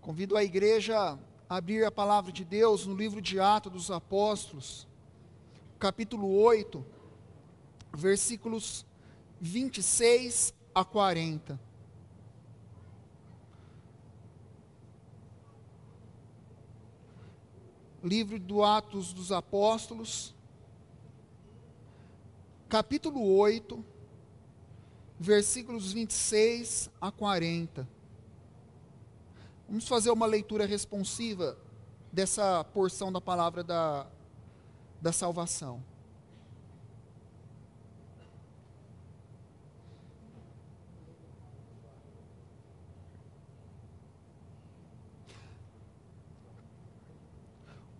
Convido a igreja a abrir a palavra de Deus no livro de Atos dos Apóstolos, capítulo 8, versículos 26 a 40. Livro do Atos dos Apóstolos, capítulo 8, versículos 26 a 40. Vamos fazer uma leitura responsiva dessa porção da palavra da salvação.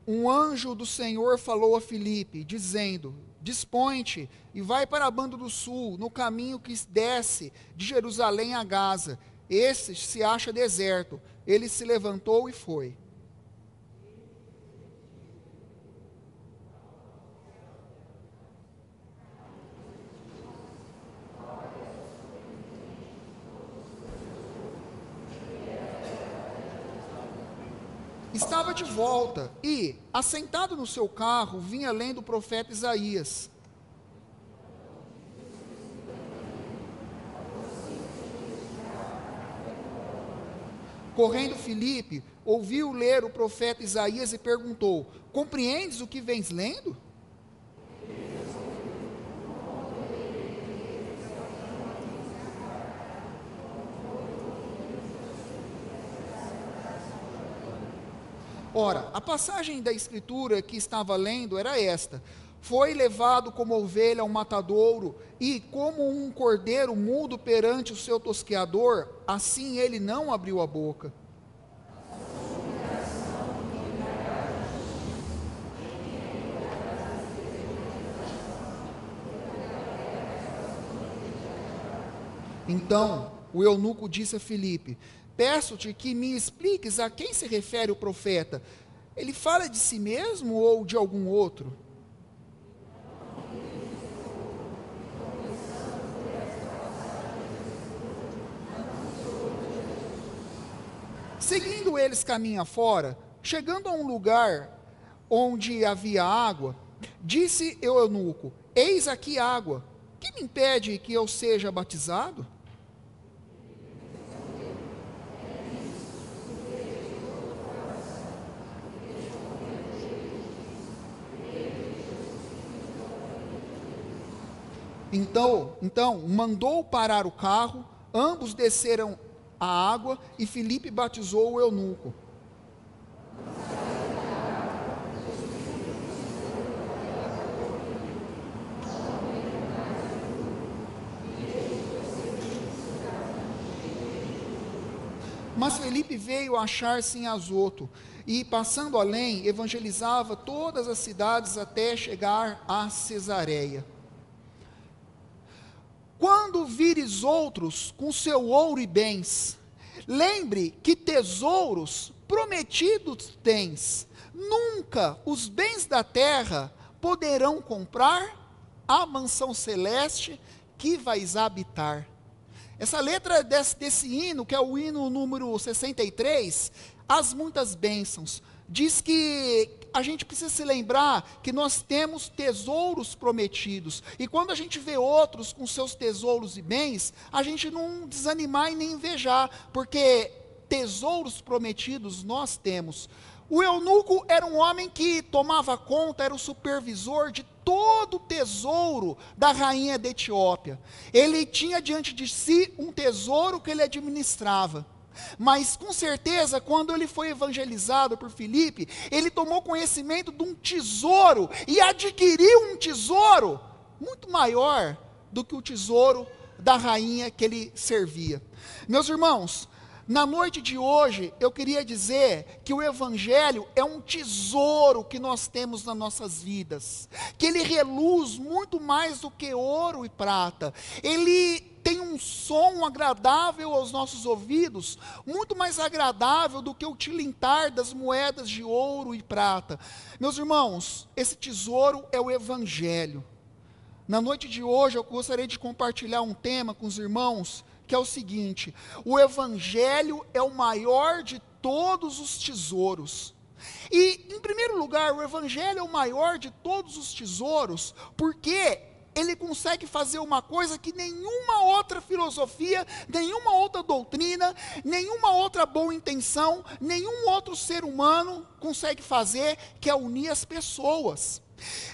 Um anjo do Senhor falou a Filipe, dizendo: Dispõe-te e vai para a banda do sul, no caminho que desce de Jerusalém a Gaza. Este se acha deserto. Ele se levantou e foi. Estava de volta e, assentado no seu carro, vinha lendo o profeta Isaías. Correndo Filipe, ouviu ler o profeta Isaías e perguntou: Compreendes o que vens lendo? Ora, a passagem da escritura que estava lendo era esta: Foi levado como ovelha ao matadouro, e como um cordeiro mudo perante o seu tosqueador, assim ele não abriu a boca. Então, o eunuco disse a Filipe: Peço-te que me expliques a quem se refere o profeta. Ele fala de si mesmo ou de algum outro? Seguindo eles caminho afora, chegando a um lugar onde havia água, disse o eunuco: Eis aqui água, que me impede que eu seja batizado? Então mandou parar o carro, ambos desceram a água e Filipe batizou o eunuco. Mas Filipe veio achar-se em Azoto, e passando além, evangelizava todas as cidades até chegar a Cesareia. Quando vires outros com seu ouro e bens, lembre que tesouros prometidos tens. Nunca os bens da terra poderão comprar a mansão celeste que vais habitar. Essa letra desse hino, que é o hino número 63, As Muitas Bênçãos, diz que a gente precisa se lembrar que nós temos tesouros prometidos, e quando a gente vê outros com seus tesouros e bens, a gente não desanimar e nem invejar, porque tesouros prometidos nós temos. O eunuco era um homem que tomava conta, era o supervisor de todo o tesouro da rainha da Etiópia. Ele tinha diante de si um tesouro que ele administrava. Mas com certeza, quando ele foi evangelizado por Filipe, ele tomou conhecimento de um tesouro e adquiriu um tesouro muito maior do que o tesouro da rainha que ele servia. Meus irmãos, na noite de hoje, eu queria dizer que o Evangelho é um tesouro que nós temos nas nossas vidas, que ele reluz muito mais do que ouro e prata. Ele tem um som agradável aos nossos ouvidos, muito mais agradável do que o tilintar das moedas de ouro e prata. Meus irmãos, esse tesouro é o Evangelho. Na noite de hoje eu gostaria de compartilhar um tema com os irmãos que é o seguinte: o evangelho é o maior de todos os tesouros. E, em primeiro lugar, o evangelho é o maior de todos os tesouros, porque ele consegue fazer uma coisa que nenhuma outra filosofia, nenhuma outra doutrina, nenhuma outra boa intenção, nenhum outro ser humano consegue fazer, que é unir as pessoas.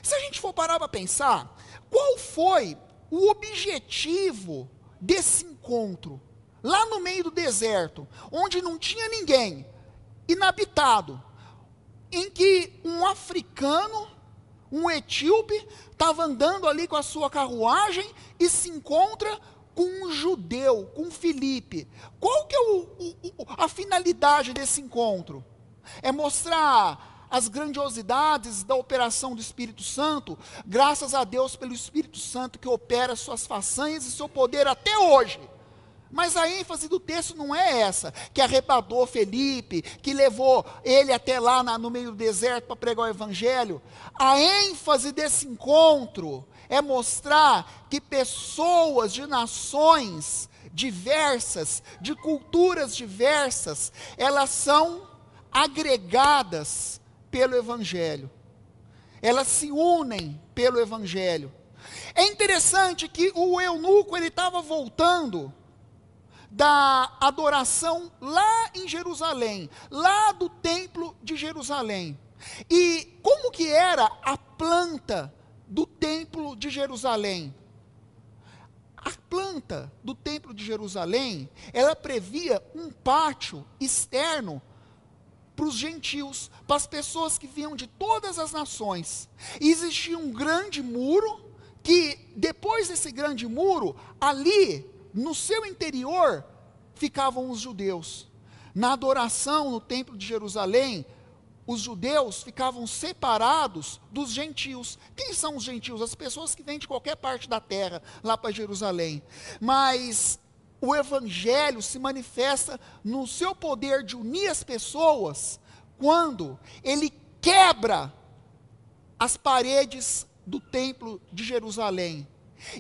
Se a gente for parar para pensar, qual foi o objetivo desse encontro? Lá no meio do deserto, onde não tinha ninguém, inabitado, em que um africano, um etíope, estava andando ali com a sua carruagem e se encontra com um judeu, com Filipe. Qual que é a finalidade desse encontro? É mostrar as grandiosidades da operação do Espírito Santo, graças a Deus pelo Espírito Santo que opera suas façanhas e seu poder até hoje. Mas a ênfase do texto não é essa, que arrebatou Felipe, que levou ele até lá no meio do deserto para pregar o evangelho. A ênfase desse encontro é mostrar que pessoas de nações diversas, de culturas diversas, elas são agregadas pelo evangelho. Elas se unem pelo evangelho. É interessante que o eunuco, ele estava voltando da adoração lá em Jerusalém, lá do templo de Jerusalém. E como que era a planta do templo de Jerusalém? A planta do templo de Jerusalém, ela previa um pátio externo para os gentios, para as pessoas que vinham de todas as nações. E existia um grande muro, que depois desse grande muro, ali no seu interior ficavam os judeus. Na adoração no templo de Jerusalém, os judeus ficavam separados dos gentios. Quem são os gentios? As pessoas que vêm de qualquer parte da terra, lá para Jerusalém. Mas o evangelho se manifesta no seu poder de unir as pessoas, quando ele quebra as paredes do templo de Jerusalém,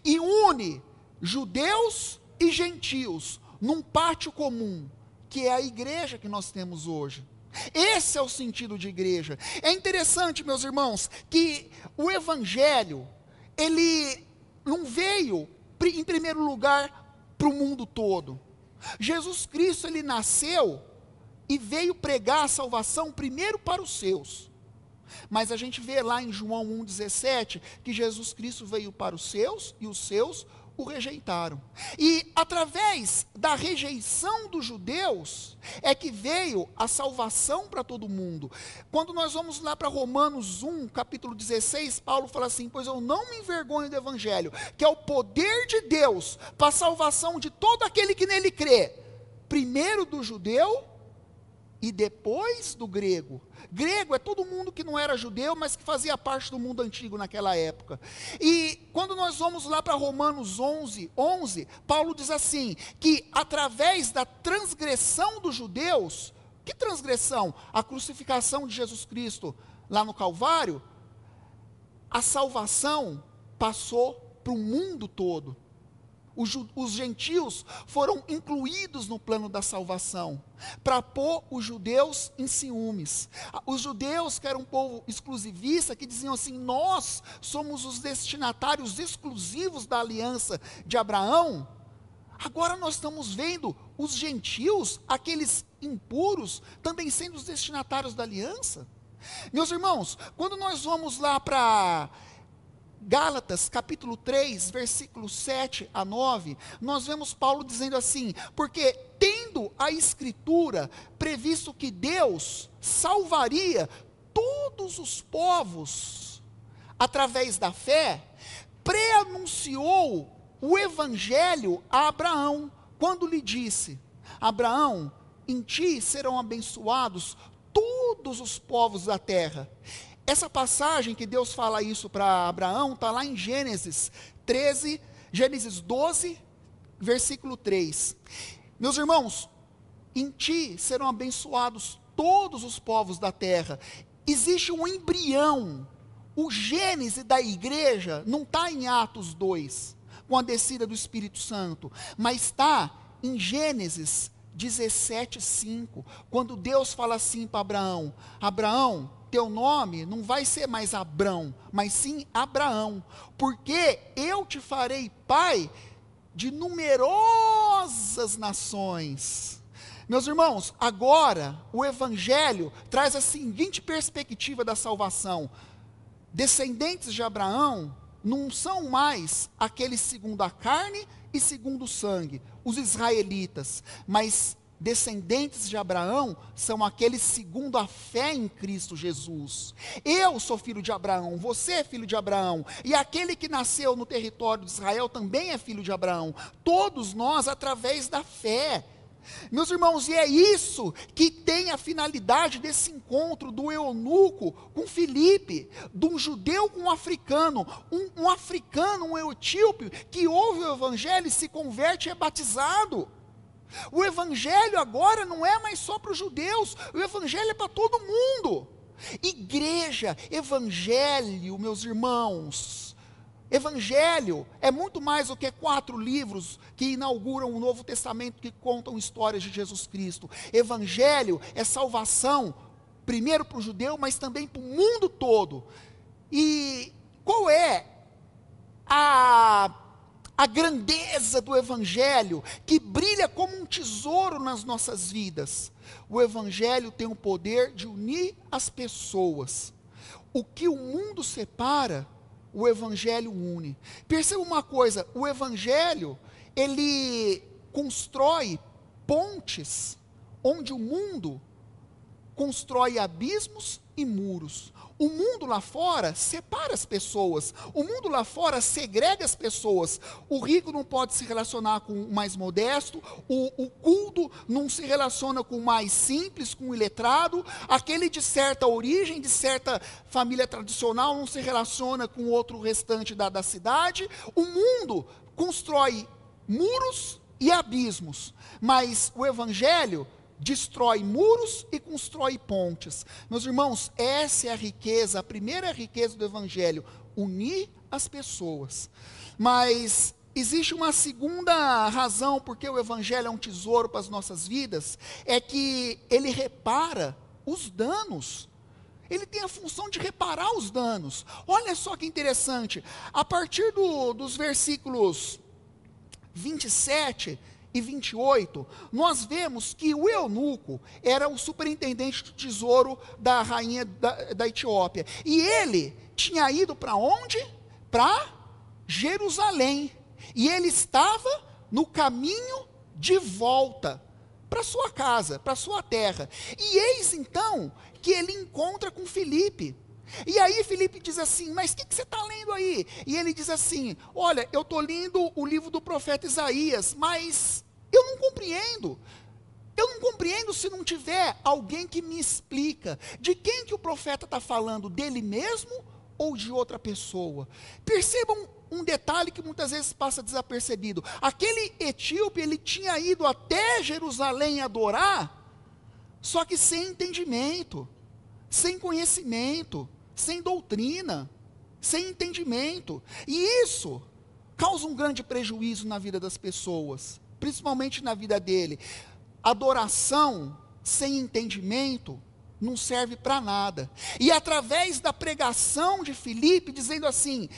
e une judeus e gentios num pátio comum, que é a igreja que nós temos hoje. Esse é o sentido de igreja. É interessante, meus irmãos, que o evangelho, ele não veio, em primeiro lugar, para o mundo todo. Jesus Cristo, ele nasceu e veio pregar a salvação primeiro para os seus. Mas a gente vê lá em João 1,17, que Jesus Cristo veio para os seus, e os seus o rejeitaram. E através da rejeição dos judeus, é que veio a salvação para todo mundo. Quando nós vamos lá para Romanos 1, capítulo 16, Paulo fala assim: pois eu não me envergonho do evangelho, que é o poder de Deus para a salvação de todo aquele que nele crê, primeiro do judeu e depois do grego. Grego é todo mundo que não era judeu, mas que fazia parte do mundo antigo naquela época. E quando nós vamos lá para Romanos 11, Paulo diz assim, que através da transgressão dos judeus, que transgressão? A crucificação de Jesus Cristo lá no Calvário, a salvação passou para o mundo todo. Os gentios foram incluídos no plano da salvação, para pôr os judeus em ciúmes. Os judeus, que eram um povo exclusivista, que diziam assim: nós somos os destinatários exclusivos da aliança de Abraão. Agora nós estamos vendo os gentios, aqueles impuros, também sendo os destinatários da aliança. Meus irmãos, quando nós vamos lá para Gálatas, capítulo 3, versículos 7 a 9, nós vemos Paulo dizendo assim: porque tendo a Escritura previsto que Deus salvaria todos os povos através da fé, pré-anunciou o Evangelho a Abraão, quando lhe disse: Abraão, em ti serão abençoados todos os povos da terra. Essa passagem que Deus fala isso para Abraão, está lá em Gênesis 12, versículo 3. Meus irmãos, em ti serão abençoados todos os povos da terra. Existe um embrião, o gênese da igreja não está em Atos 2, com a descida do Espírito Santo, mas está em Gênesis 17:5, quando Deus fala assim para Abraão: Abraão, teu nome não vai ser mais Abrão, mas sim Abraão, porque eu te farei pai de numerosas nações. Meus irmãos, agora o Evangelho traz a seguinte perspectiva da salvação: descendentes de Abraão não são mais aqueles segundo a carne e segundo o sangue, os israelitas, mas descendentes de Abraão são aqueles segundo a fé em Cristo Jesus. Eu sou filho de Abraão, você é filho de Abraão, e aquele que nasceu no território de Israel também é filho de Abraão. Todos nós através da fé. Meus irmãos, e é isso que tem a finalidade desse encontro do eunuco com Filipe, de um judeu com um africano, um africano, um etíope, que ouve o evangelho e se converte e é batizado. O evangelho agora não é mais só para os judeus, o evangelho é para todo mundo. Igreja, evangelho, meus irmãos, evangelho é muito mais do que 4 livros que inauguram o Novo Testamento, que contam histórias de Jesus Cristo. Evangelho é salvação, primeiro para o judeu, mas também para o mundo todo. E qual é a grandeza do evangelho, que brilha como um tesouro nas nossas vidas? O evangelho tem o poder de unir as pessoas. O que o mundo separa, o evangelho une. Perceba uma coisa: o evangelho, ele constrói pontes, onde o mundo constrói abismos e muros. O mundo lá fora separa as pessoas, o mundo lá fora segrega as pessoas. O rico não pode se relacionar com o mais modesto, o culto não se relaciona com o mais simples, com o iletrado, aquele de certa origem, de certa família tradicional, não se relaciona com o outro restante da cidade. O mundo constrói muros e abismos, mas o evangelho destrói muros e constrói pontes. Meus irmãos, essa é a riqueza, a primeira riqueza do evangelho: unir as pessoas. Mas existe uma segunda razão porque o evangelho é um tesouro para as nossas vidas, é que ele repara os danos. Ele tem a função de reparar os danos. Olha só que interessante, a partir dos versículos 27 e 28, nós vemos que o eunuco era o superintendente do tesouro da rainha da Etiópia, e ele tinha ido para onde? Para Jerusalém, e ele estava no caminho de volta para sua casa, para sua terra, e eis então que ele encontra com Filipe. E aí Filipe diz assim: mas o que você está lendo aí? E ele diz assim: olha, eu estou lendo o livro do profeta Isaías, mas eu não compreendo. Eu não compreendo se não tiver alguém que me explica. De quem que o profeta está falando? Dele mesmo ou de outra pessoa? Percebam um detalhe que muitas vezes passa desapercebido. Aquele etíope, ele tinha ido até Jerusalém adorar, só que sem entendimento, sem conhecimento, sem doutrina, sem entendimento. E isso causa um grande prejuízo na vida das pessoas, principalmente na vida dele. Adoração sem entendimento não serve para nada. E através da pregação de Filipe, dizendo assim: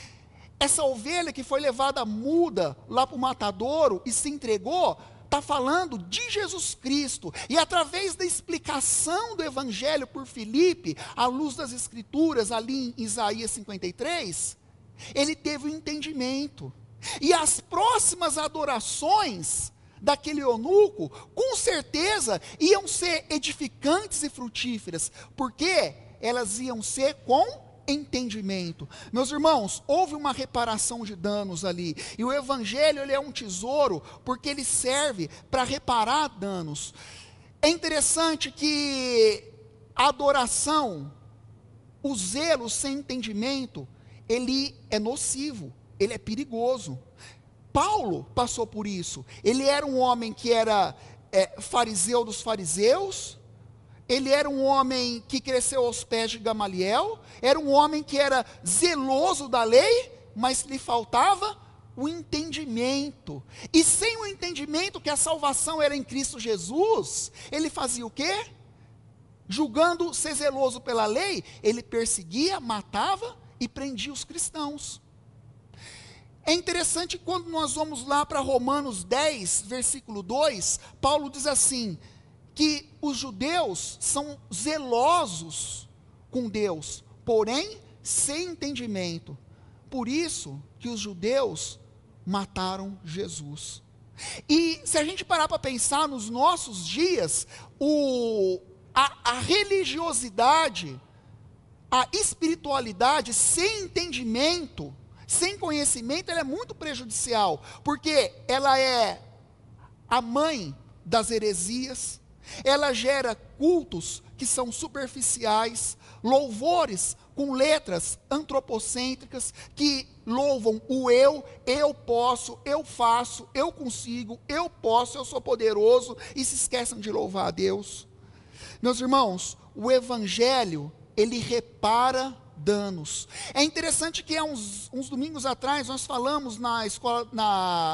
essa ovelha que foi levada muda lá para o matadouro e se entregou, está falando de Jesus Cristo. E através da explicação do evangelho por Filipe, à luz das escrituras, ali em Isaías 53, ele teve o entendimento. E as próximas adorações daquele eunuco, com certeza, iam ser edificantes e frutíferas, porque elas iam ser com entendimento. Meus irmãos, houve uma reparação de danos ali, e o evangelho, ele é um tesouro, porque ele serve para reparar danos. É interessante que a adoração, o zelo sem entendimento, ele é nocivo, ele é perigoso. Paulo passou por isso. Ele era um homem que era fariseu dos fariseus, ele era um homem que cresceu aos pés de Gamaliel, era um homem que era zeloso da lei, mas lhe faltava o entendimento. E sem o entendimento que a salvação era em Cristo Jesus, ele fazia o quê? Julgando ser zeloso pela lei, ele perseguia, matava e prendia os cristãos. É interessante quando nós vamos lá para Romanos 10, versículo 2, Paulo diz assim, que os judeus são zelosos com Deus, porém sem entendimento. Por isso que os judeus mataram Jesus. E se a gente parar para pensar nos nossos dias, a religiosidade, a espiritualidade sem entendimento, sem conhecimento, ela é muito prejudicial, porque ela é a mãe das heresias, ela gera cultos que são superficiais, louvores com letras antropocêntricas, que louvam o eu posso, eu faço, eu consigo, eu posso, eu sou poderoso, e se esquecem de louvar a Deus. Meus irmãos, o Evangelho, ele repara danos. É interessante que há uns domingos atrás nós falamos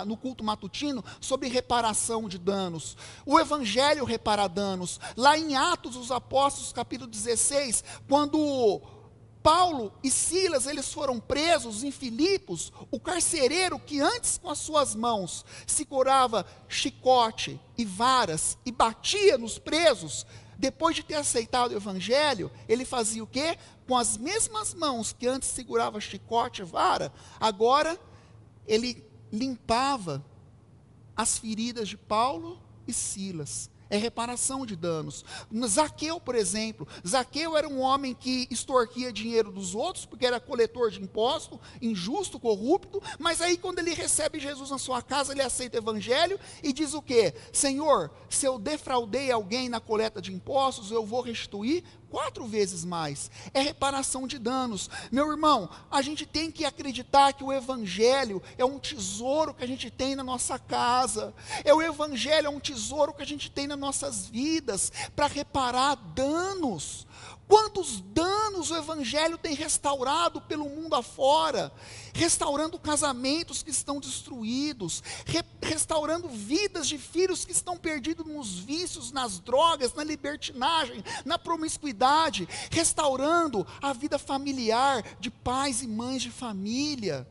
no culto matutino sobre reparação de danos. O Evangelho repara danos. Lá em Atos dos Apóstolos, capítulo 16, quando Paulo e Silas, eles foram presos em Filipos, o carcereiro que antes com as suas mãos segurava chicote e varas e batia nos presos, depois de ter aceitado o Evangelho, ele fazia o quê? Com as mesmas mãos que antes segurava chicote e vara, agora ele limpava as feridas de Paulo e Silas. É reparação de danos. Zaqueu, por exemplo, Zaqueu era um homem que extorquia dinheiro dos outros, porque era coletor de imposto, injusto, corrupto, mas aí quando ele recebe Jesus na sua casa, ele aceita o Evangelho e diz o quê? Senhor, se eu defraudei alguém na coleta de impostos, eu vou restituir 4 vezes mais. É reparação de danos. Meu irmão, a gente tem que acreditar que o Evangelho é um tesouro que a gente tem na nossa casa. O Evangelho é um tesouro que a gente tem nas nossas vidas, para reparar danos. Quantos danos o Evangelho tem restaurado pelo mundo afora, restaurando casamentos que estão destruídos, restaurando vidas de filhos que estão perdidos nos vícios, nas drogas, na libertinagem, na promiscuidade, restaurando a vida familiar de pais e mães de família.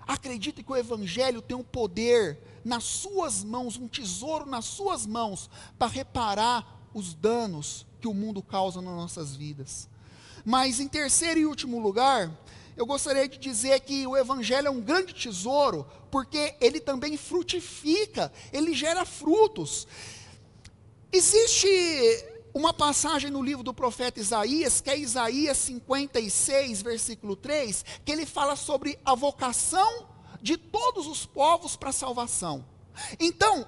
Acredite que o Evangelho tem um poder nas suas mãos, um tesouro nas suas mãos, para reparar os danos que o mundo causa nas nossas vidas. Mas em terceiro e último lugar, eu gostaria de dizer que o Evangelho é um grande tesouro, porque ele também frutifica, ele gera frutos. Existe uma passagem no livro do profeta Isaías, que é Isaías 56, versículo 3, que ele fala sobre a vocação de todos os povos para a salvação. Então,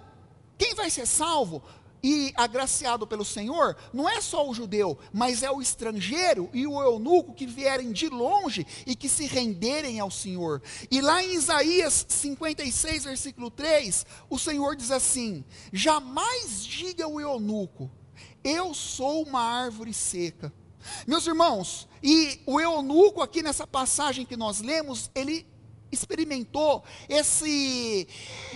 quem vai ser salvo e agraciado pelo Senhor, não é só o judeu, mas é o estrangeiro e o eunuco que vierem de longe e que se renderem ao Senhor. E lá em Isaías 56, versículo 3, o Senhor diz assim: jamais diga o eunuco, eu sou uma árvore seca. Meus irmãos, e o eunuco aqui nessa passagem que nós lemos, ele experimentou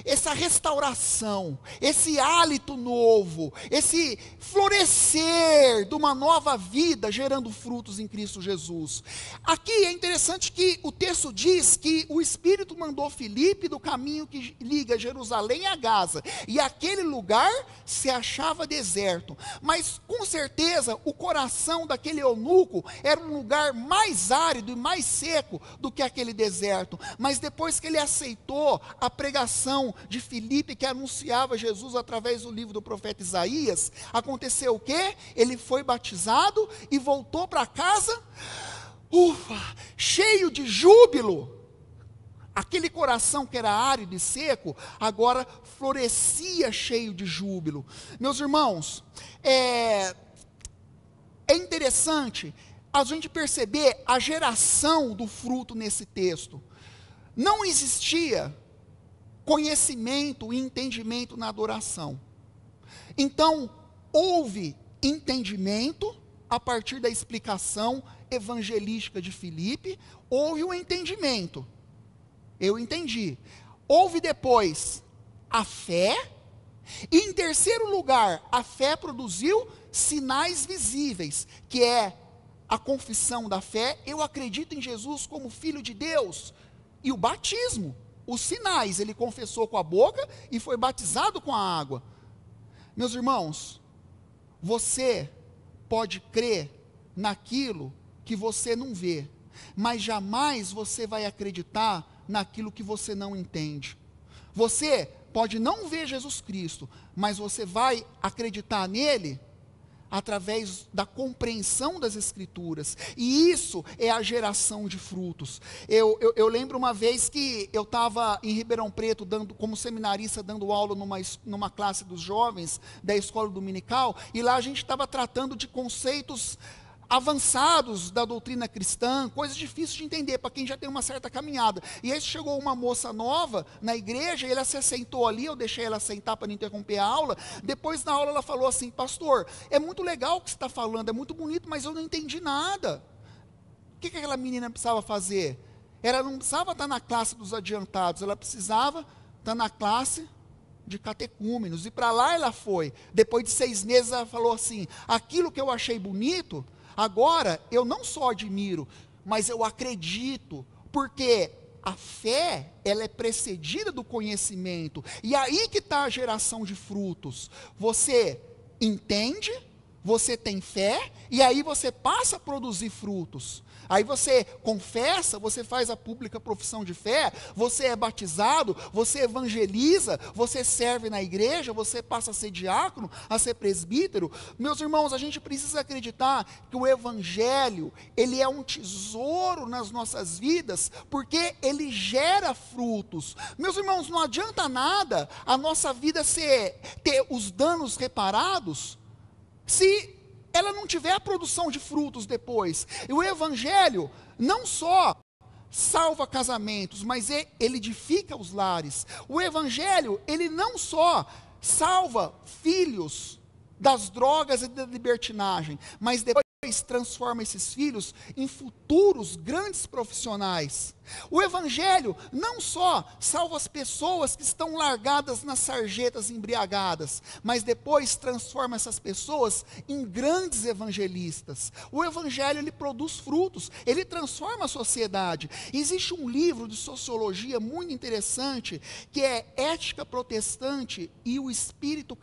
essa restauração, esse hálito novo, esse florescer de uma nova vida, gerando frutos em Cristo Jesus. Aqui é interessante que o texto diz que o Espírito mandou Filipe do caminho que liga Jerusalém a Gaza, e aquele lugar se achava deserto, mas com certeza o coração daquele eunuco era um lugar mais árido e mais seco do que aquele deserto. Mas depois que ele aceitou a pregação de Filipe, que anunciava Jesus através do livro do profeta Isaías, aconteceu o quê? Ele foi batizado e voltou para casa, cheio de júbilo. Aquele coração que era árido e seco, agora florescia cheio de júbilo. Meus irmãos, é interessante a gente perceber a geração do fruto nesse texto. Não existia conhecimento e entendimento na adoração. Então, houve entendimento a partir da explicação evangelística de Filipe, houve um entendimento. Eu entendi. houve depois a fé, e em terceiro lugar, a fé produziu sinais visíveis, que é a confissão da fé, eu acredito em Jesus como Filho de Deus, e o batismo, os sinais, ele confessou com a boca e foi batizado com a água. Meus irmãos, você pode crer naquilo que você não vê, mas jamais você vai acreditar naquilo que você não entende. Você pode não ver Jesus Cristo, mas você vai acreditar nele através da compreensão das Escrituras, e isso é a geração de frutos. Eu lembro uma vez que eu estava em Ribeirão Preto, como seminarista, dando aula numa classe dos jovens da escola dominical, e lá a gente estava tratando de conceitos avançados da doutrina cristã, coisas difíceis de entender para quem já tem uma certa caminhada. E aí chegou uma moça nova na igreja, e ela se assentou ali, eu deixei ela sentar para não interromper a aula. Depois na aula ela falou assim: pastor, é muito legal o que você está falando, é muito bonito, mas eu não entendi nada. O que aquela menina precisava fazer? Ela não precisava estar na classe dos adiantados, ela precisava estar na classe de catecúmenos, e para lá ela foi. Depois de 6 meses ela falou assim: aquilo que eu achei bonito, agora eu não só admiro, mas eu acredito, porque a fé, ela é precedida do conhecimento, e aí que está a geração de frutos. Você entende, você tem fé, e aí você passa a produzir frutos. Aí você confessa, você faz a pública profissão de fé, você é batizado, você evangeliza, você serve na igreja, você passa a ser diácono, a ser presbítero. Meus irmãos, a gente precisa acreditar que o evangelho, ele é um tesouro nas nossas vidas, porque ele gera frutos. Meus irmãos, não adianta nada a nossa vida ter os danos reparados, se ela não tiver a produção de frutos depois. E o evangelho não só salva casamentos, mas ele edifica os lares. O evangelho, ele não só salva filhos das drogas e da libertinagem, mas depois transforma esses filhos em futuros grandes profissionais. O evangelho não só salva as pessoas que estão largadas nas sarjetas embriagadas, mas depois transforma essas pessoas em grandes evangelistas. O evangelho, ele produz frutos, ele transforma a sociedade. Existe um livro de sociologia muito interessante, que é Ética Protestante e o Espírito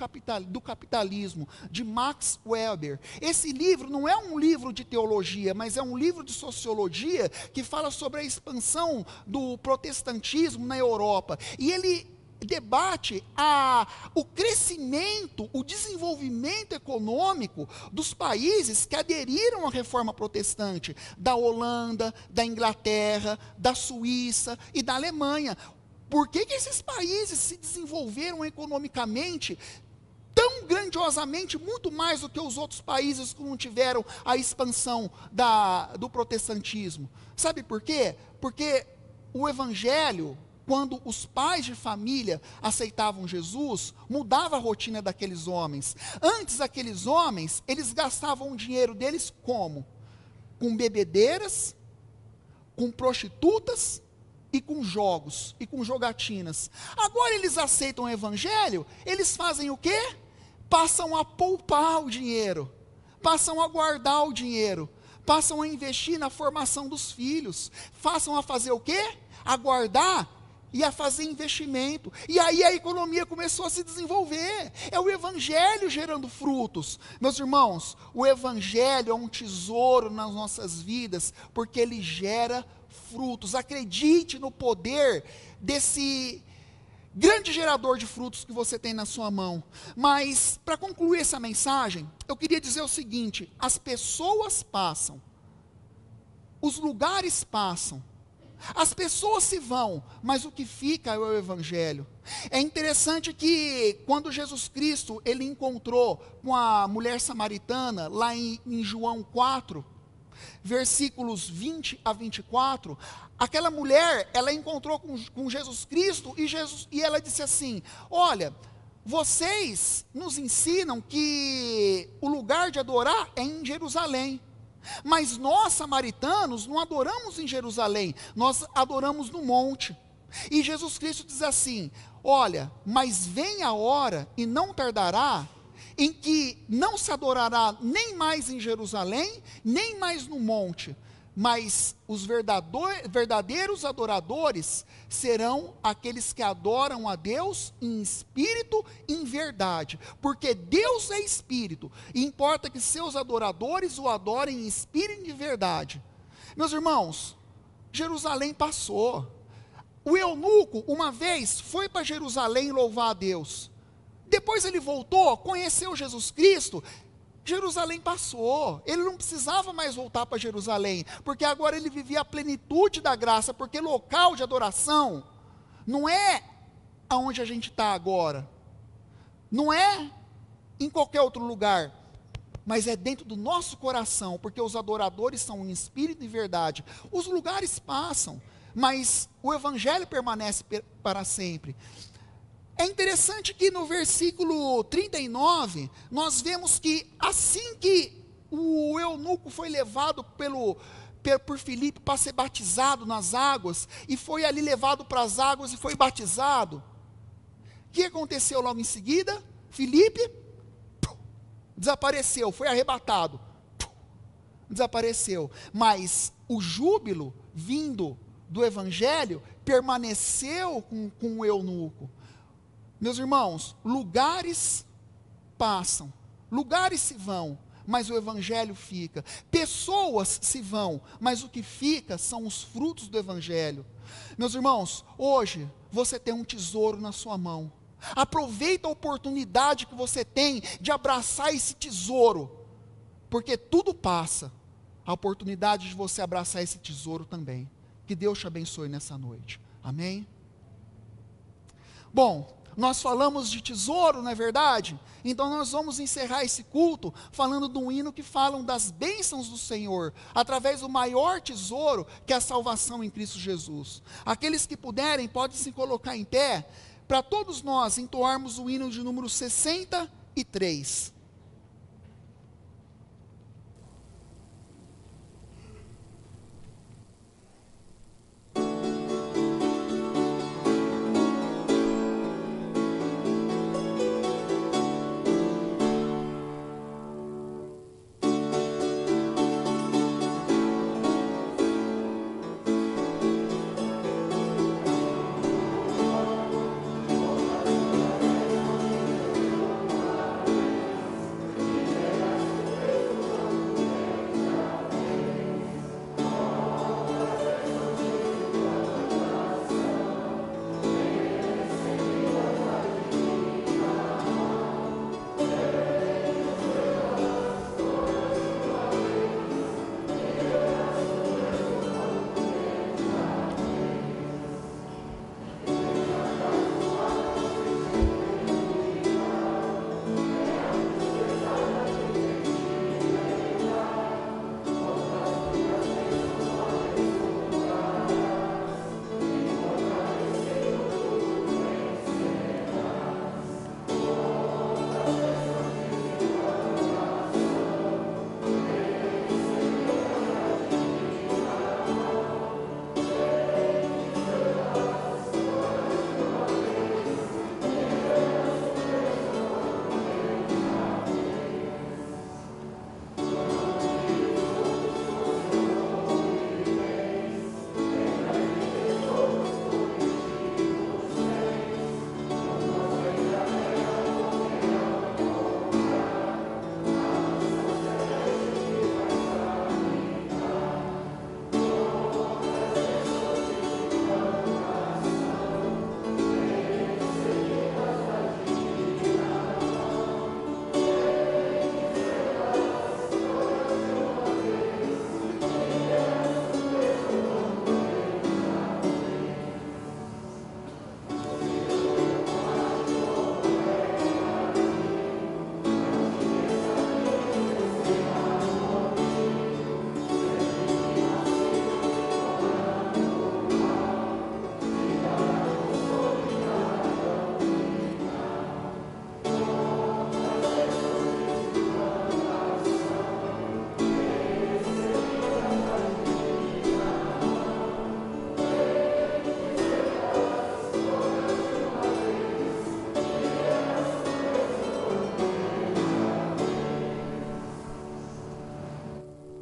do Capitalismo, de Max Weber. Esse livro não é um livro de teologia, mas é um livro de sociologia que fala sobre a expansão do protestantismo na Europa, e ele debate o crescimento, o desenvolvimento econômico dos países que aderiram à reforma protestante, da Holanda, da Inglaterra, da Suíça e da Alemanha. Por que esses países se desenvolveram economicamente tão grandiosamente, muito mais do que os outros países que não tiveram a expansão do protestantismo? Sabe por quê? Porque o evangelho, quando os pais de família aceitavam Jesus, mudava a rotina daqueles homens. Antes, aqueles homens, eles gastavam o dinheiro deles como? Com bebedeiras, com prostitutas e com jogos, e com jogatinas. Agora eles aceitam o evangelho, eles fazem o quê? Passam a poupar o dinheiro, passam a guardar o dinheiro, passam a investir na formação dos filhos, passam a fazer o quê? A guardar e a fazer investimento. E aí a economia começou a se desenvolver. É o evangelho gerando frutos. Meus irmãos, o evangelho é um tesouro nas nossas vidas, porque ele gera frutos. Acredite no poder desse grande gerador de frutos que você tem na sua mão. Mas, para concluir essa mensagem, eu queria dizer o seguinte: as pessoas passam, os lugares passam, as pessoas se vão, mas o que fica é o evangelho. É interessante que quando Jesus Cristo, ele encontrou com a mulher samaritana, lá em João 4, versículos 20 a 24, aquela mulher, ela encontrou com Jesus Cristo, e ela disse assim: olha, vocês nos ensinam que o lugar de adorar é em Jerusalém, mas nós samaritanos não adoramos em Jerusalém, nós adoramos no monte. E Jesus Cristo diz assim: olha, mas vem a hora, e não tardará, em que não se adorará nem mais em Jerusalém, nem mais no monte, mas os verdadeiros adoradores serão aqueles que adoram a Deus em espírito e em verdade, porque Deus é espírito, e importa que seus adoradores o adorem em espírito e em verdade. Meus irmãos, Jerusalém passou. O eunuco, uma vez, foi para Jerusalém louvar a Deus. Depois ele voltou, conheceu Jesus Cristo. Jerusalém passou. Ele não precisava mais voltar para Jerusalém, porque agora ele vivia a plenitude da graça, porque local de adoração não é aonde a gente está agora, não é em qualquer outro lugar, mas é dentro do nosso coração, porque os adoradores são em espírito e verdade. Os lugares passam, mas o evangelho permanece para sempre. É interessante que no versículo 39, nós vemos que assim que o eunuco foi levado por Filipe para ser batizado nas águas, e foi ali levado para as águas e foi batizado, o que aconteceu logo em seguida? Filipe desapareceu, foi arrebatado, desapareceu, mas o júbilo vindo do evangelho permaneceu com o eunuco. Meus irmãos, lugares passam, lugares se vão, mas o evangelho fica. Pessoas se vão, mas o que fica são os frutos do evangelho. Meus irmãos, hoje você tem um tesouro na sua mão. Aproveita a oportunidade que você tem de abraçar esse tesouro, porque tudo passa. A oportunidade de você abraçar esse tesouro também. Que Deus te abençoe nessa noite. Amém? Bom, nós falamos de tesouro, não é verdade? Então nós vamos encerrar esse culto falando de um hino que falam das bênçãos do Senhor, através do maior tesouro, que é a salvação em Cristo Jesus. Aqueles que puderem, podem se colocar em pé, para todos nós entoarmos o hino de número 63.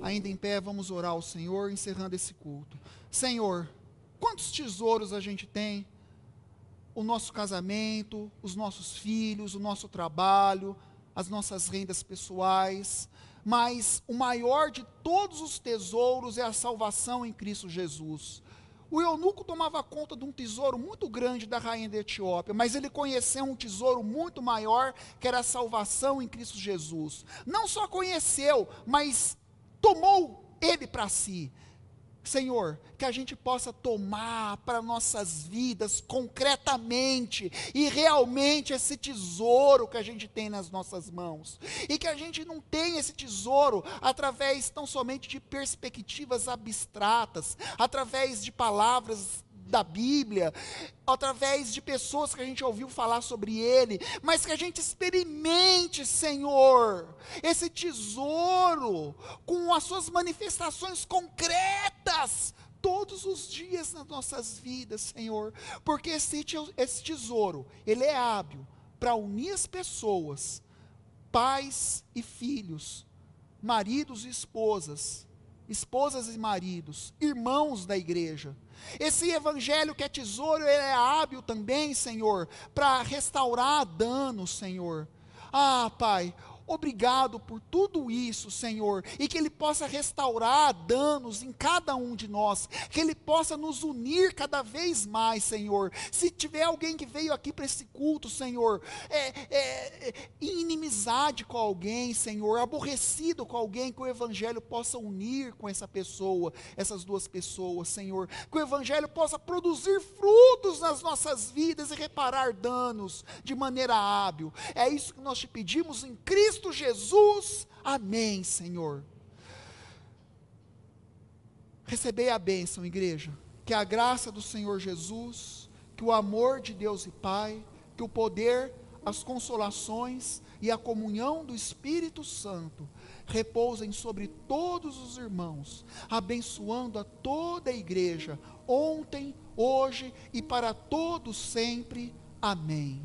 Ainda em pé, vamos orar ao Senhor, encerrando esse culto. Senhor, quantos tesouros a gente tem? O nosso casamento, os nossos filhos, o nosso trabalho, as nossas rendas pessoais, mas o maior de todos os tesouros é a salvação em Cristo Jesus. O eunuco tomava conta de um tesouro muito grande da rainha da Etiópia, mas ele conheceu um tesouro muito maior, que era a salvação em Cristo Jesus. Não só conheceu, mas tomou ele para si. Senhor, que a gente possa tomar para nossas vidas concretamente e realmente esse tesouro que a gente tem nas nossas mãos, e que a gente não tenha esse tesouro através tão somente de perspectivas abstratas, através de palavras da Bíblia, através de pessoas que a gente ouviu falar sobre ele, mas que a gente experimente, Senhor, esse tesouro com as suas manifestações concretas todos os dias nas nossas vidas, Senhor, porque esse tesouro, ele é hábil para unir as pessoas, pais e filhos, maridos e esposas, esposas e maridos, irmãos da igreja. Esse evangelho que é tesouro, ele é hábil também, Senhor, para restaurar danos, Senhor. Ah, Pai, obrigado por tudo isso, Senhor, e que Ele possa restaurar danos em cada um de nós, que Ele possa nos unir cada vez mais, Senhor. Se tiver alguém que veio aqui para esse culto, Senhor, em inimizade com alguém, Senhor, aborrecido com alguém, que o Evangelho possa unir com essa pessoa, essas duas pessoas, Senhor, que o Evangelho possa produzir frutos nas nossas vidas e reparar danos de maneira hábil. É isso que nós te pedimos em Cristo Jesus, amém, Senhor. Recebei a bênção, igreja, que a graça do Senhor Jesus, que o amor de Deus e Pai, que o poder, as consolações e a comunhão do Espírito Santo repousem sobre todos os irmãos, abençoando a toda a igreja, ontem, hoje e para todos sempre, amém.